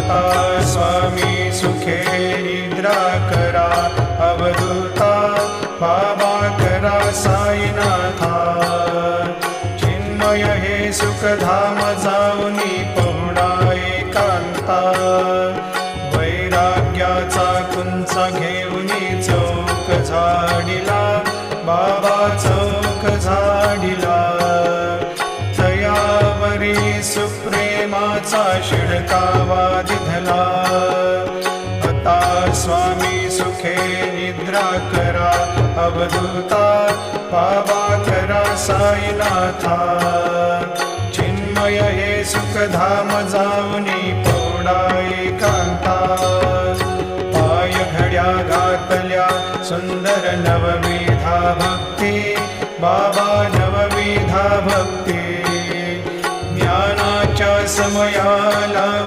आता स्वामी सुखे निद्रा करा, अवधूता बाबा करा साईनाथा। चिन्मय हे सुखधाम जाऊनी पहुडा एकांता, वैराग्याचा कुंचा घेऊनी चौक झाडिला, बाबा चौक झाडिला। तयावरी सुप्रेमाचा शिडकावा दिधला, आता स्वामी सुखे निद्रा करा, अवधूता बाबा करा साईनाथा। चिन्मय हे सुखधाम जाऊनी पहुडा एकांता, पाय घड्या घातल्या सुंदर नवविधा भक्ती, बाबा नवविधा भक्ती। ज्ञानाच्या समयाला